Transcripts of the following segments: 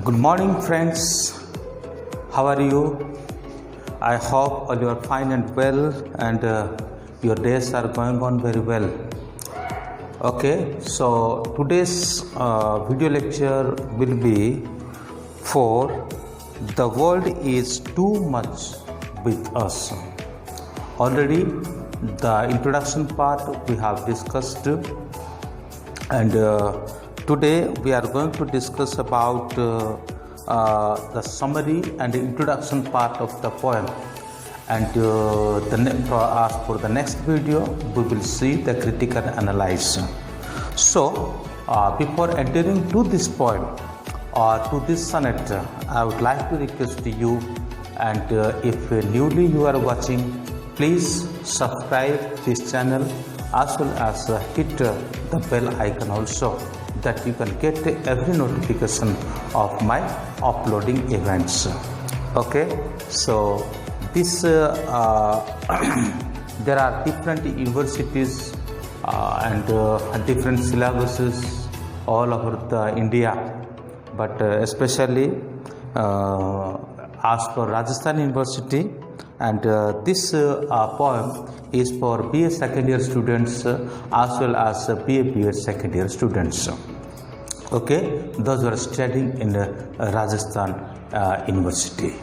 Good morning, friends. How are you? I hope all you are fine and well, and your days are going on very well. Okay, so today's video lecture will be for the world is too much with us. Already, the introduction part we have discussed, and today we are going to discuss about the summary and the introduction part of the poem, and as for the next video we will see the critical analysis. So before entering to this poem or to this sonnet, I would like to request you, and if newly you are watching, please subscribe this channel as well as hit the bell icon also, that you can get every notification of my uploading events. Okay, so this there are different universities and different syllabuses all over the India, but especially as for Rajasthan University, and this poem is for BA second year students as well as BA BEd second year students. Okay, those who are studying in Rajasthan University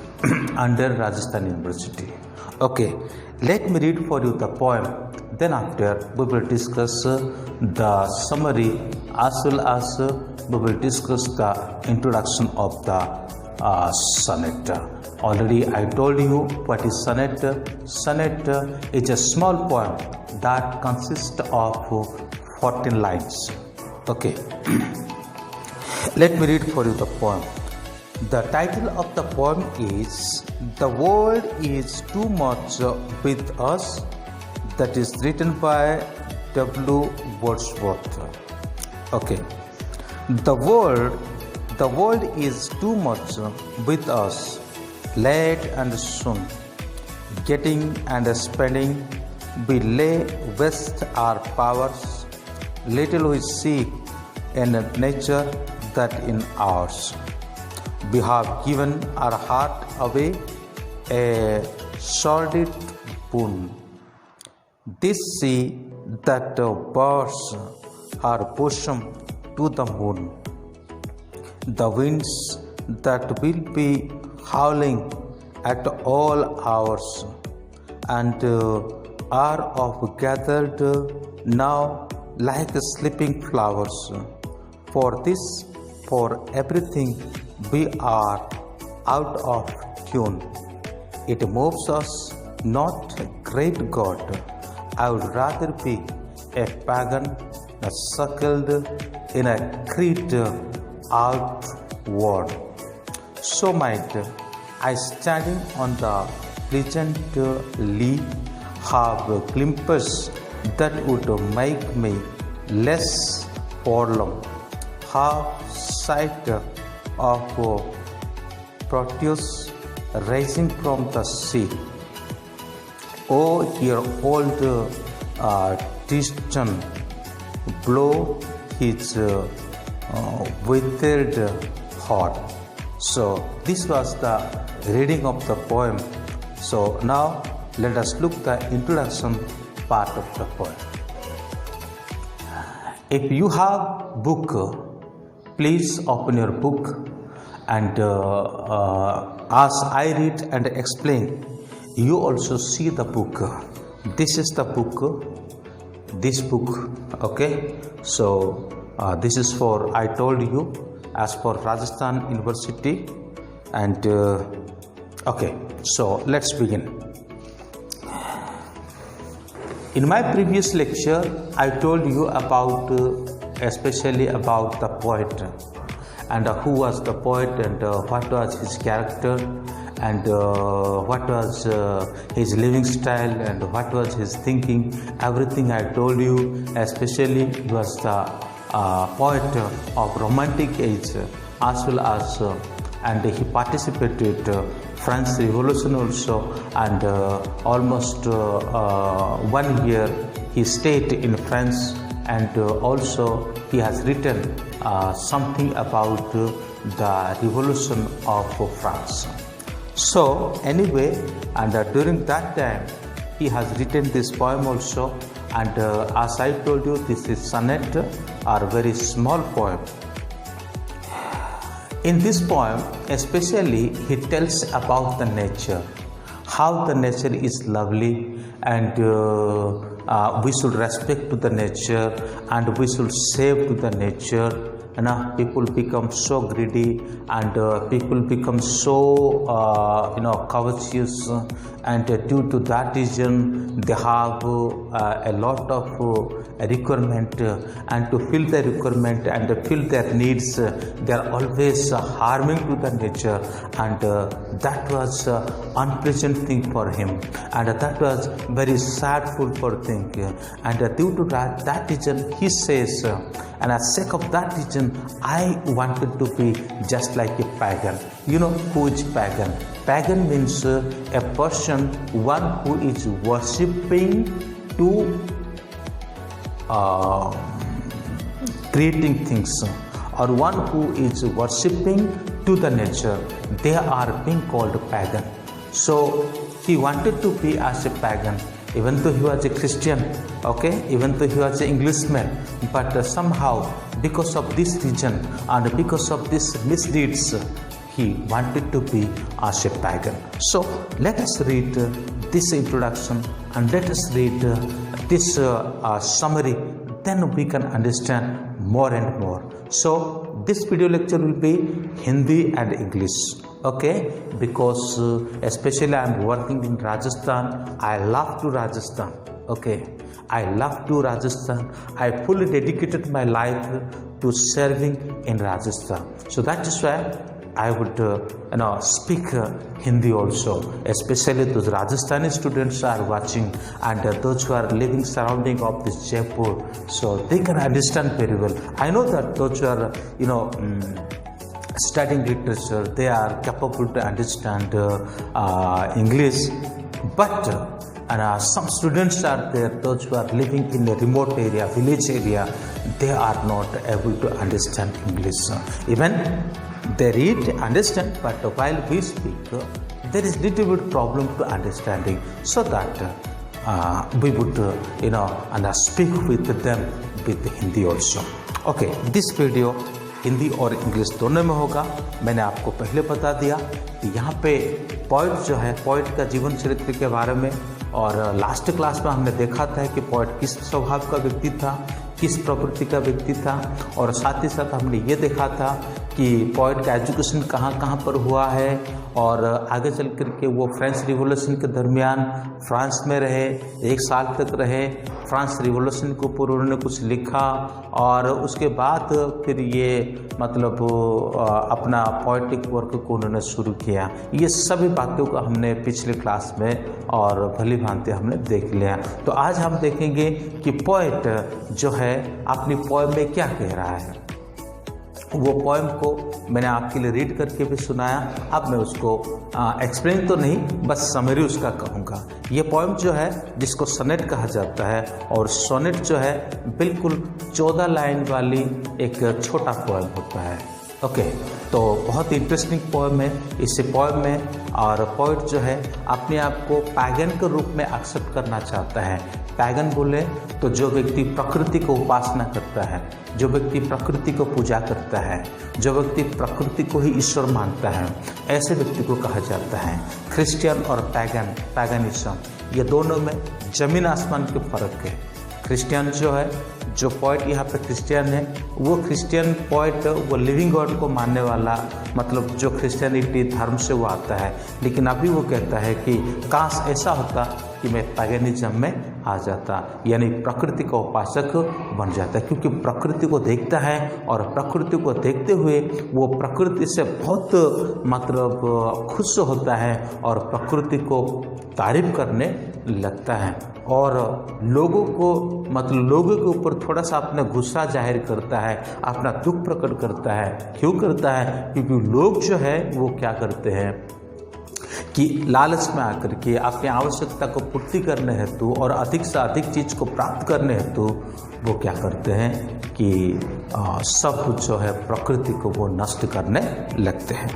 under Rajasthan University. Okay, let me read for you the poem. Then after we will discuss the summary as well as we will discuss the introduction of the sonnet. Already I told you what is sonnet. Sonnet is a small poem that consists of 14 lines. Okay. Let me read for you the poem. The title of the poem is "The World is Too Much with Us." That is written by W. Wordsworth. Okay. The world is too much with us. Late and soon, getting and spending, we lay waste our powers. Little we see in nature that in ours. We have given our heart away, a sordid boon. This sea that bears our bosom to the moon. The winds that will be howling at all hours, and are of gathered now like sleeping flowers. For everything we are out of tune. It moves us not, great God. I would rather be a pagan suckled in a creed outward. So might I, standing on the pleasant lea, have glimpses that would make me less forlorn. Have sight of Proteus rising from the sea. Oh, dear old Tristan, blow his withered heart. So this was the reading of the poem. So now let us look the introduction part of the poem. If you have book, please open your book, and as I read and explain, you also see the book. This is the book, this book. Okay, so this is for, I told you, as for Rajasthan University, and okay, so let's begin. In my previous lecture, I told you about especially about the poet, and who was the poet, and what was his character, and what was his living style, and what was his thinking. Everything I told you. Especially he was the poet of romantic age, as well as and he participated French Revolution also, and almost 1 year he stayed in France and also he has written something about the revolution of France. So anyway, and during that time he has written this poem also, and as I told you, this is sonnet or very small poem. In this poem especially he tells about the nature, how the nature is lovely, and we should respect to the nature, and we should save to the nature. People become so greedy, and people become so covetous, and due to that reason they have a lot of requirement, and to fill the requirement and fill their needs they are always harming to the nature, and that was unpleasant thing for him, and that was very sadful for thing, and due to that reason he says, and as sake of that reason I wanted to be just like a pagan. You know who is pagan? Pagan means a person, one who is worshipping to creating things, or one who is worshipping to the nature. They are being called pagan. So he wanted to be as a pagan, even though he was a Christian, okay, even though he was an Englishman, but somehow because of this reason and because of this misdeeds he wanted to be as a pagan. So let us read this introduction, and let us read this summary, then we can understand more and more. So this video lecture will be Hindi and English, okay, because especially I am working in Rajasthan. I love to Rajasthan, okay, I love to Rajasthan. I fully dedicated my life to serving in Rajasthan. So that is why I would speak Hindi also, especially those Rajasthani students are watching, and those who are living surrounding of this Jaipur, so they can understand very well. I know that those who are studying literature, they are capable to understand English, but some students are there, those who are living in a remote area, village area, they are not able to understand English. Even they read, understand, but while we speak, there is little bit problem to understanding, so that we would and speak with them with Hindi also. Okay, this video Hindi और English दोनों में होगा। मैंने आपको पहले बता दिया कि यहाँ पे पोइट जो है, पोइट का जीवन चरित्र के बारे में, और लास्ट क्लास में हमने देखा था कि पोइट किस स्वभाव का व्यक्ति था, किस प्रवृत्ति का व्यक्ति था, और साथ ही साथ हमने ये देखा था कि पोइट का एजुकेशन कहाँ पर हुआ है, और आगे चल कर के वो फ्रेंच रिवॉल्यूशन के दरमियान फ्रांस में रहे, 1 साल तक रहे, फ्रांस रिवॉल्यूशन के ऊपर उन्होंने कुछ लिखा, और उसके बाद फिर ये मतलब अपना पोइटिक वर्क को उन्होंने शुरू किया। ये सभी बातों को हमने पिछले क्लास में और भली भांति हमने देख लिया। तो आज हम देखेंगे कि पोइट जो है अपनी पोएम में क्या कह रहा है। वो पोएम को मैंने आपके लिए रीड करके भी सुनाया, अब मैं उसको एक्सप्लेन तो नहीं, बस समरी उसका कहूँगा। ये पोएम जो है जिसको सोनेट कहा जाता है, और सोनेट जो है बिल्कुल 14 लाइन वाली एक छोटा पोएम होता है, ओके। तो बहुत इंटरेस्टिंग पोएम है। इस पोएम में और पोइट जो है अपने आप को पैगन के रूप में एक्सेप्ट करना चाहता है। पैगन बोले तो जो व्यक्ति प्रकृति को उपासना करता है, जो व्यक्ति प्रकृति को पूजा करता है, जो व्यक्ति प्रकृति को ही ईश्वर मानता है, ऐसे व्यक्ति को कहा जाता है। क्रिश्चियन और पैगनिज्म, ये दोनों में जमीन आसमान के फर्क है। क्रिश्चियन जो है, जो पोइट यहाँ पे क्रिश्चियन है, वो क्रिश्चियन पोइट वो लिविंग गॉड को मानने वाला, मतलब जो क्रिश्चियनिटी धर्म से वो आता है, लेकिन अभी वो कहता है कि काश ऐसा होता कि मैं पैगनिज्म में आ जाता, यानी प्रकृति का उपासक बन जाता है, क्योंकि प्रकृति को देखता है और प्रकृति को देखते हुए वो प्रकृति से बहुत मतलब खुश होता है और प्रकृति को तारीफ करने लगता है, और लोगों को मतलब लोगों के ऊपर थोड़ा सा अपना गुस्सा जाहिर करता है, अपना दुख प्रकट करता है। क्यों करता है? क्योंकि लोग जो है वो क्या करते हैं कि लालच में आकर के अपनी आवश्यकता को पूर्ति करने हेतु और अधिक से अधिक चीज़ को प्राप्त करने हेतु वो क्या करते हैं कि सब कुछ जो है प्रकृति को वो नष्ट करने लगते हैं।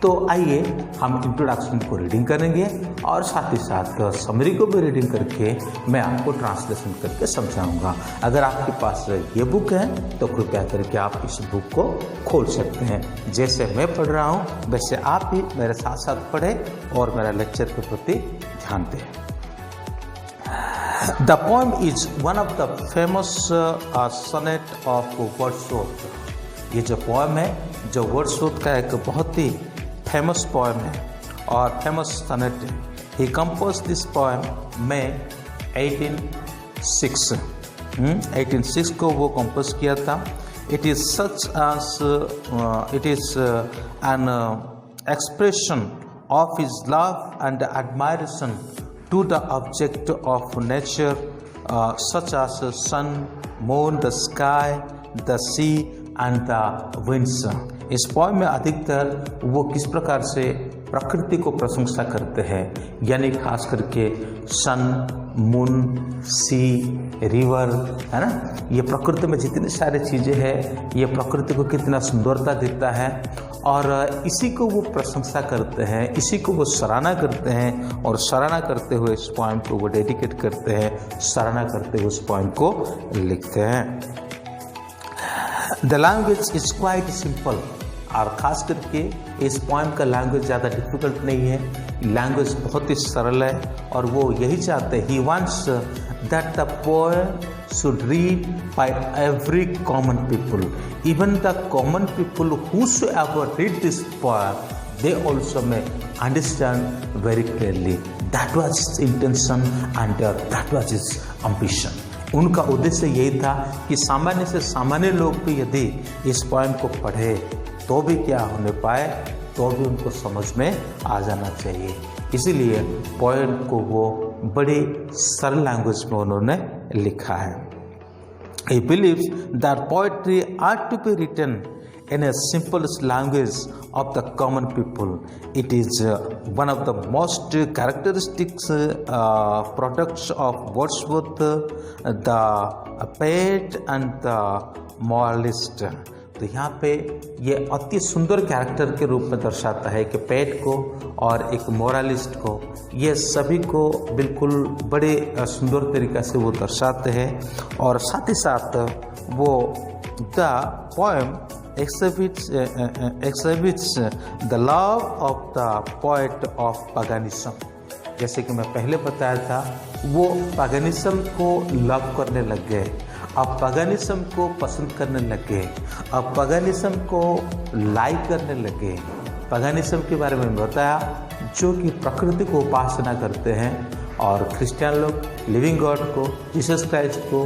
तो आइए हम इंट्रोडक्शन को रीडिंग करेंगे और साथ ही साथ समरी को भी रीडिंग करके मैं आपको ट्रांसलेशन करके समझाऊंगा। अगर आपके पास ये बुक है तो कृपया करके आप इस बुक को खोल सकते हैं। जैसे मैं पढ़ रहा हूँ वैसे आप भी मेरे साथ साथ पढ़ें और मेरा लेक्चर के प्रति ध्यान दें। The poem is one of the famous sonnet of Wordsworth। ये जो पोएम है जो वर्ड्सवर्थ का एक बहुत ही फेमस पोएम है और फेमस सनेट है। ही कंपोज दिस पोएम में 1806 को वो कंपोज किया था। It is such as it is an expression of his love and admiration to the object of nature such as sun, moon, the sky, the sea and the winds. इस poem में अधिकतर वो किस प्रकार से प्रकृति को प्रशंसा करते हैं, यानी खास करके सन, मून, सी, रिवर, है ना। ये प्रकृति में जितनी सारी चीज़ें हैं ये प्रकृति को कितना सुंदरता देता है और इसी को वो प्रशंसा करते हैं, इसी को वो सराहना करते हैं और सराहना करते हुए इस पोएम को वो डेडिकेट करते हैं, सराहना करते हुए इस पोएम को लिखते हैं। The language is quite simple. और ख़ास करके इस पोएम का लैंग्वेज ज़्यादा डिफिकल्ट नहीं है, लैंग्वेज बहुत ही सरल है और वो यही चाहते हैं। He wants that the poem should read by every common people, even the common people whosoever read this poem, they also may understand very clearly. That was his intention and that was his ambition. उनका उद्देश्य यही था कि सामान्य से सामान्य लोग भी यदि इस पोएम को पढ़े तो भी क्या होने पाए, तो भी उनको समझ में आ जाना चाहिए। इसीलिए पोएम को वो बड़ी सरल लैंग्वेज में उन्होंने लिखा है। He believes that poetry ought to be written in a simplest language of the common people. It is one of the most characteristic products of Wordsworth, the poet and the moralist. तो यहाँ पे ये अति सुंदर character के रूप में दर्शाता है कि पेट को और एक मोरलिस्ट को, ये सभी को बिल्कुल बड़े सुंदर तरीक़े से वो दर्शाते हैं और साथ ही साथ वो the poem exhibits the love of the poet of paganism। जैसे कि मैं पहले बताया था वो पैगनिज्म को लव करने लग गए, अब पैगनिज्म को पसंद करने लग गए, अब पैगनिज्म को लाइक करने लग गए। पैगनिज्म के बारे में बताया जो कि प्रकृति को उपासना करते हैं और क्रिश्चियन लोग लिविंग गॉड को, जीसस क्राइस्ट को,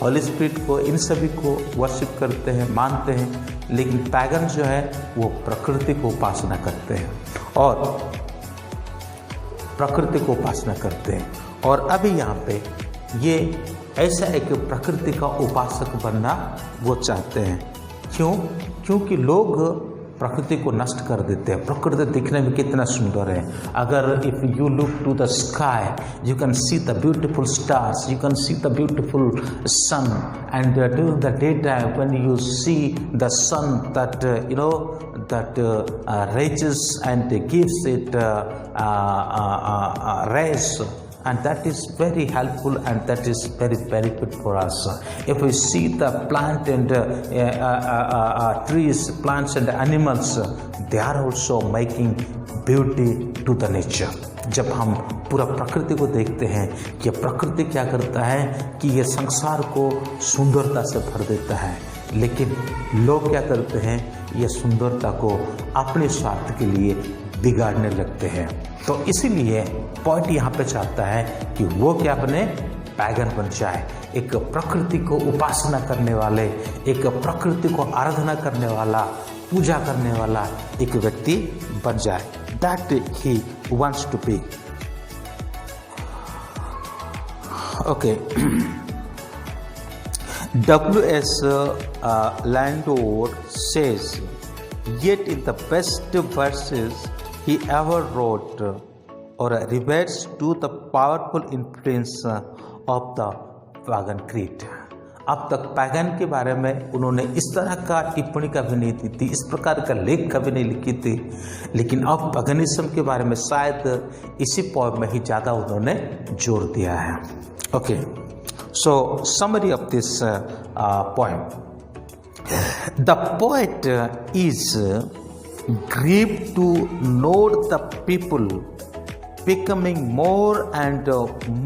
होली स्पिरिट को, इन सभी को वर्शिप करते हैं, मानते हैं। लेकिन पैगन जो है वो प्रकृति को उपासना करते हैं और प्रकृति को उपासना करते हैं। और अभी यहाँ पे ये ऐसा एक प्रकृति का उपासक बनना वो चाहते हैं। क्यों? क्योंकि लोग प्रकृति को नष्ट कर देते हैं। प्रकृति दिखने में कितना सुंदर है। अगर if you look to the sky you can see the beautiful stars, you can see the beautiful sun and during the day time when you see the sun that you know that rages and gives it rays, and that is very helpful and that is very benefit for us. If we see the plant and trees, plants and animals, they are also making beauty to the nature. जब हम पूरा प्रकृति को देखते हैं कि प्रकृति क्या करता है कि ये संसार को सुंदरता से भर देता है, लेकिन लोग क्या करते हैं, ये सुंदरता को अपने स्वार्थ के लिए बिगाड़ने लगते हैं। तो इसीलिए पॉइंट यहाँ पे चाहता है कि वो क्या बने, पैगन बन जाए, एक प्रकृति को उपासना करने वाले, एक प्रकृति को आराधना करने वाला, पूजा करने वाला एक व्यक्ति बन जाए। That he wants to be. Okay. W.S. Landor says, yet in the best verses he ever wrote, और reverts to the powerful influence of the pagan creed. अब तक पैगन के बारे में उन्होंने इस तरह का टिप्पणी कभी नहीं दी थी, इस प्रकार का लेख कभी नहीं लिखी थी, लेकिन अब पैगनिज्म के बारे में शायद इसी पोएम में ही ज़्यादा उन्होंने जोर दिया है। Okay, so summary of this poem. The poet is grieved to note the people becoming more and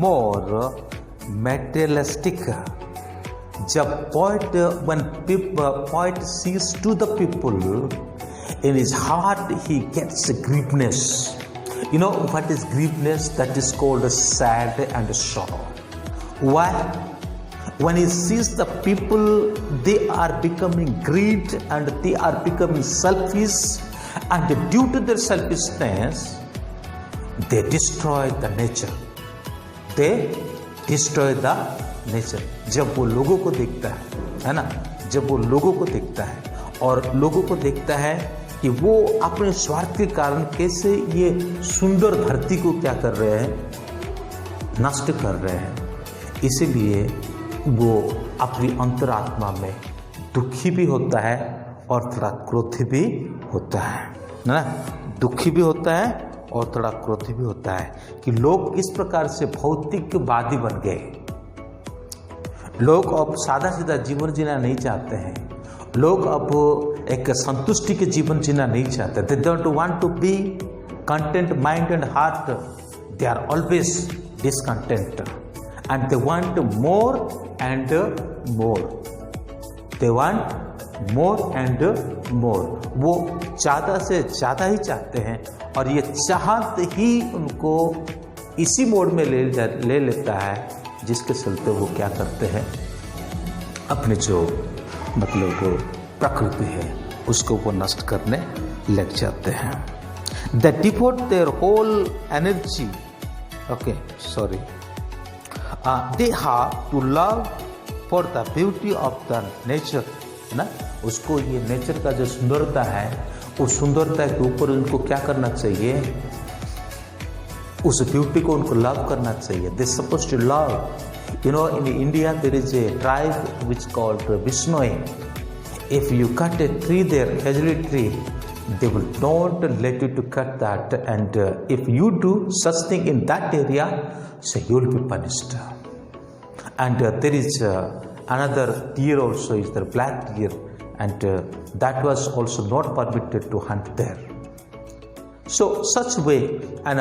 more materialistic. जब when poet sees to the people, in his heart he gets grievedness. You know what is grievedness? That is called sad and sorrow. Why? When he sees the people, they are becoming greed and they are becoming selfish, and due to their selfishness, they destroy the nature. They destroy the nature. जब वो लोगों को देखता है ना, जब वो लोगों को देखता है और लोगों को देखता है कि वो अपने स्वार्थ के कारण कैसे ये सुंदर धरती को क्या कर रहे हैं, नष्ट कर रहे हैं, इसीलिए वो अपनी अंतरात्मा में दुखी भी होता है और थोड़ा क्रोधी भी होता है ना, दुखी भी होता है और थोड़ा क्रोधी भी होता है कि लोग इस प्रकार से भौतिकवादी बन गए। लोग अब सादा सीधा जीवन जीना नहीं चाहते हैं, लोग अब एक संतुष्टि के जीवन जीना नहीं चाहते। They don't want to be content mind and heart, they are always discontent and they want more and more. They want more and more. वो ज़्यादा से ज़्यादा ही चाहते हैं और ये चाहत ही उनको इसी मोड में ले लेता है, जिसके चलते वो क्या करते हैं, अपने जो मतलब प्रकृति है उसको वो नष्ट करने लग जाते हैं। They devote their whole energy. Okay, sorry. They have to love for the beauty of the nature, है ना। उसको ये नेचर का जो सुंदरता है, उस सुंदरता के ऊपर उनको क्या करना चाहिए, उस ब्यूटी को उनको लव करना चाहिए। They supposed to love. You know, in India there is a tribe which called Vishnoi. If you cut a tree there, hazel tree, they will not let you to cut that, and if you do such thing in that area, so you will be punished. And there is another deer also, is the black deer, and that was also not permitted to hunt there. So such way, and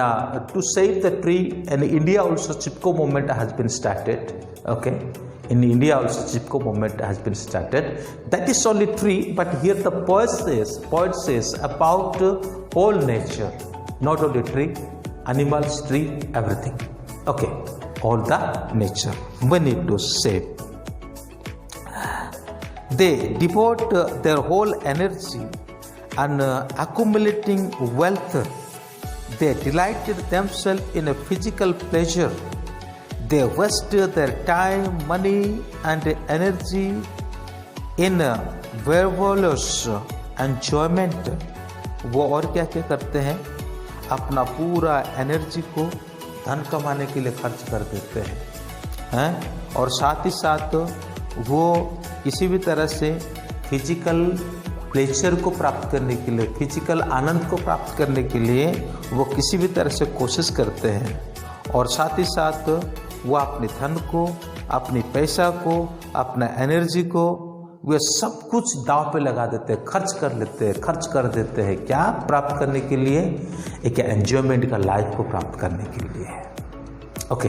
to save the tree, in India also Chipko movement has been started. Okay, in India also Chipko movement has been started. That is only tree, but here the poet says about whole nature, not only tree, animals, tree, everything. Okay, all the nature we need to save. They devote their whole energy and accumulating wealth. They delighted themselves in a physical pleasure. They waste their time, money and energy in frivolous enjoyment. वो और क्या क्या करते हैं, अपना पूरा energy को धन कमाने के लिए खर्च कर देते हैं, और साथ ही साथ वो किसी भी तरह से फिजिकल प्लेजर को प्राप्त करने के लिए, फिजिकल आनंद को प्राप्त करने के लिए वो किसी भी तरह से कोशिश करते हैं, और साथ ही साथ वो अपने धन को, अपने पैसा को, अपना एनर्जी को, वे सब कुछ दांव पे लगा देते हैं, खर्च कर देते हैं। क्या प्राप्त करने के लिए? एक एंजॉयमेंट का लाइफ को प्राप्त करने के लिए। ओके,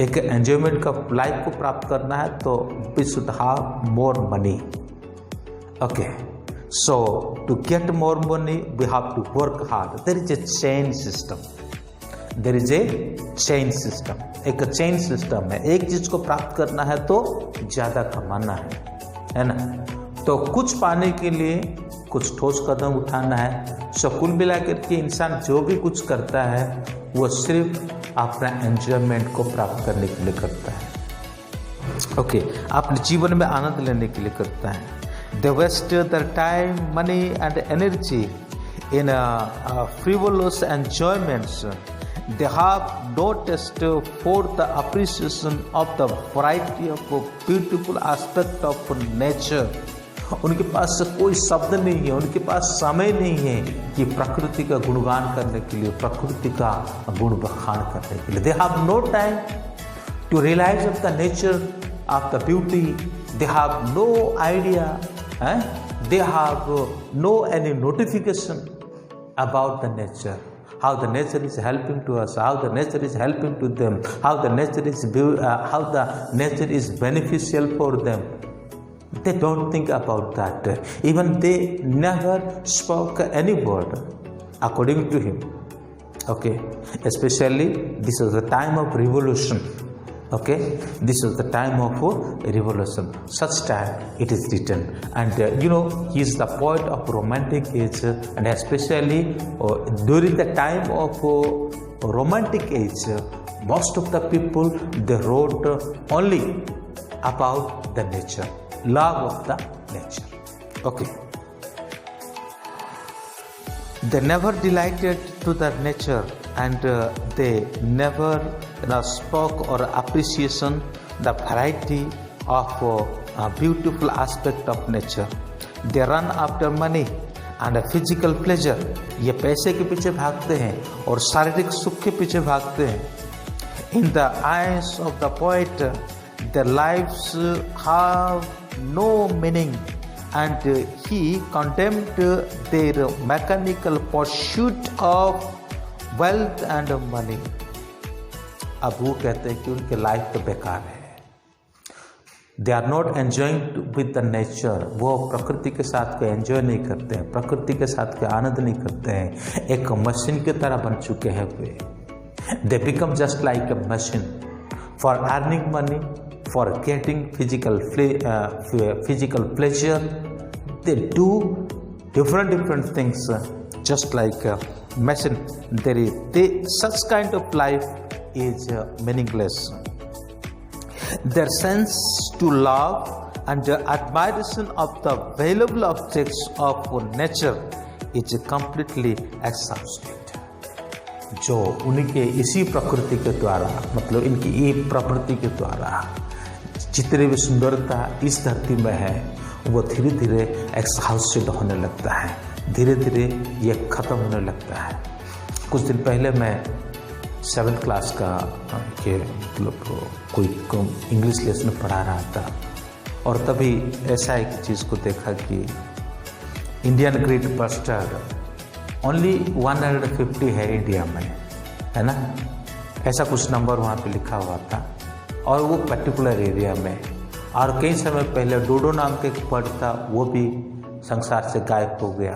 एक एंजॉयमेंट का लाइफ को प्राप्त करना है तो we should have more money. Okay, so to get more money we have to work hard. There is a chain system, there is a chain system, एक चेन सिस्टम है। एक चीज को प्राप्त करना है तो ज्यादा कमाना है ना। तो कुछ पाने के लिए कुछ ठोस कदम उठाना है। सो कुल मिलाकर के इंसान जो भी कुछ करता है वो सिर्फ अपना एंजॉयमेंट को प्राप्त करने के लिए करता है। ओके, अपने जीवन में आनंद लेने के लिए करता है। They waste their time, money and energy in frivolous enjoyments. They have no taste for the appreciation of the variety of beautiful aspect of nature. उनके पास कोई शब्द नहीं है, उनके पास समय नहीं है कि प्रकृति का गुणगान करने के लिए, प्रकृति का गुण बखान करने के लिए. They have no time to realize of the nature of the beauty. They have no idea, they have no any notification about the nature. How the nature is helping to us, how the nature is helping to them, how the nature is beneficial for them. They don't think about that. Even they never spoke any word according to him. Okay, especially this is the time of revolution. Okay, this is the time of revolution. Such time it is written, and he is the poet of romantic age, and especially during the time of romantic age, most of the people they wrote only about the nature, love of the nature. Okay, they never delighted to the nature, and they never spoke or appreciation the variety of beautiful aspect of nature. They run after money and physical pleasure. ये पैसे के पीछे भागते हैं और शारीरिक सुख के पीछे भागते हैं. In the eyes of the poet, their lives have no meaning, and he condemned their mechanical pursuit of wealth and money. अब वो कहते हैं कि उनके लाइफ तो बेकार है. They are not enjoying with the nature. वो प्रकृति के साथ को एंजॉय नहीं करते हैं, प्रकृति के साथ के आनंद नहीं करते हैं. एक मशीन की तरह बन चुके हैं वे. They become just like a machine for earning money, for getting physical pleasure. They do different things just like a machine. Such kind of life is meaningless. Their sense to love and the admiration of the valuable objects of nature is completely exhausted. जो उनके इसी प्रकृति के द्वारा, मतलब इनकी ये प्रकृति के द्वारा जितनी भी सुंदरता इस धरती में है, वो धीरे धीरे एक्सहाउस्टेड होने लगता है, धीरे धीरे ये ख़त्म होने लगता है. कुछ दिन पहले मैं 7th क्लास का के मतलब कोई इंग्लिश लेसन पढ़ा रहा था, और तभी ऐसा एक चीज़ को देखा कि इंडियन ग्रेट बस्टर्ड ओनली 150 है इंडिया में, है ना. ऐसा कुछ नंबर वहाँ पे लिखा हुआ था, और वो पर्टिकुलर एरिया में. और कई समय पहले डोडो नाम के एक बर्ड था, वो भी संसार से गायब हो गया.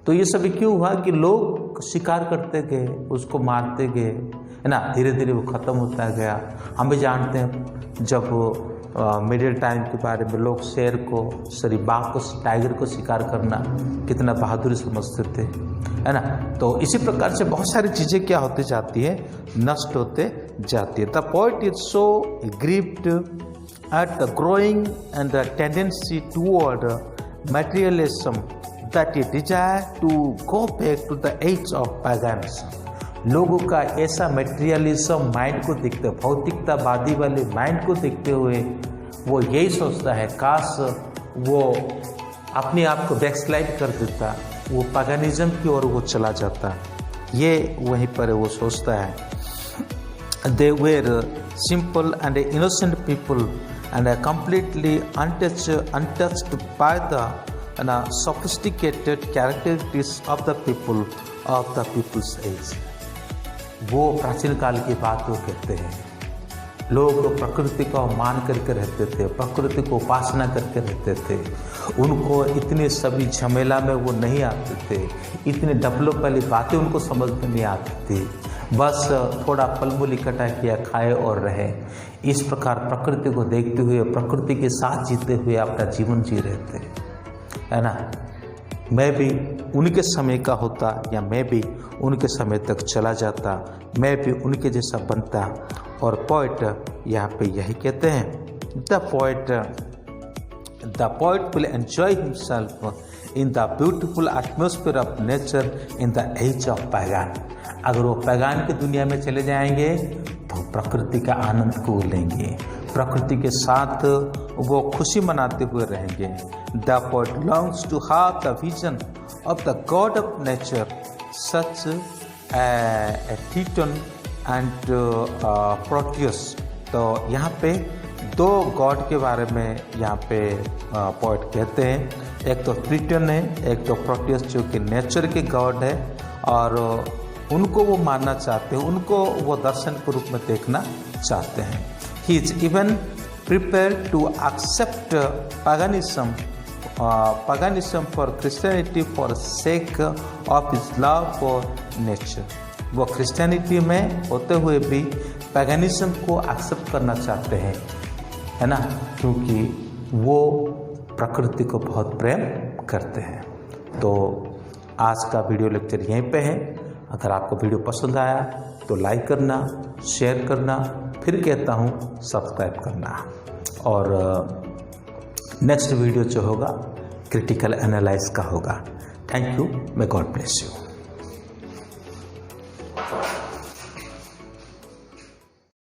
तो ये सभी क्यों हुआ कि लोग शिकार करते गए, उसको मारते गए, है ना. धीरे धीरे वो ख़त्म होता गया. हम भी जानते हैं जब मिडिल टाइम के बारे में लोग शेर को, बाघ को, टाइगर को शिकार करना कितना बहादुरी समझते थे, है ना. तो इसी प्रकार से बहुत सारी चीज़ें क्या होती जाती है, नष्ट होते जाती है. The poet is so grieved at the growing and the tendency toward materialism that he desire to go back to the age of pagans. लोगों का ऐसा मटेरियलिज्म माइंड को देखते, भौतिकतावादी वाले माइंड को देखते हुए वो यही सोचता है, काश वो अपने आप को बैकस्लाइड कर देता, वो पैगनिज्म की ओर वो चला जाता. ये वहीं पर वो सोचता है. They were simple and innocent people and completely untouched by the sophisticated characteristics of the people's age. वो प्राचीन काल की बात वो कहते हैं. लोग प्रकृति को मान करके रहते थे, प्रकृति को उपासना करके रहते थे. उनको इतने सभी झमेला में वो नहीं आते थे, इतने डेवलप वाली बातें उनको समझ में नहीं आती थी. बस थोड़ा फल-मूल इकट्ठा किया, खाए और रहे. इस प्रकार प्रकृति को देखते हुए, प्रकृति के साथ जीते हुए अपना जीवन जी रहे थे, है ना. मैं भी उनके समय का होता, या मैं भी उनके समय तक चला जाता, मैं भी उनके जैसा बनता. और पोएट यहाँ पे यही कहते हैं. The poet the poet will enjoy himself in the beautiful atmosphere of nature in the age of pagan. अगर वो पैगान की दुनिया में चले जाएंगे तो प्रकृति का आनंद को लेंगे, प्रकृति के साथ वो खुशी मनाते हुए रहेंगे. The poet longs to have the vision of the God of nature, such a Titan and Proteus. तो यहाँ पे दो गॉड के बारे में यहाँ पे पोएट कहते हैं, एक तो ट्रिटन है, एक तो प्रोटियस जो कि नेचर के गॉड है, और उनको वो मानना चाहते हैं, उनको वो दर्शन के रूप में देखना चाहते हैं. He is even prepared to accept paganism for Christianity for sake of his love for nature. वो क्रिश्चियनिटी में होते हुए भी पैगनिज्म को एक्सेप्ट करना चाहते हैं, है ना, क्योंकि वो प्रकृति को बहुत प्रेम करते हैं. तो आज का वीडियो लेक्चर यहीं पे है. अगर आपको वीडियो पसंद आया तो लाइक करना, शेयर करना, फिर कहता हूँ सब्सक्राइब करना. और नेक्स्ट वीडियो जो होगा क्रिटिकल एनालाइज का होगा. Thank you. May God bless you.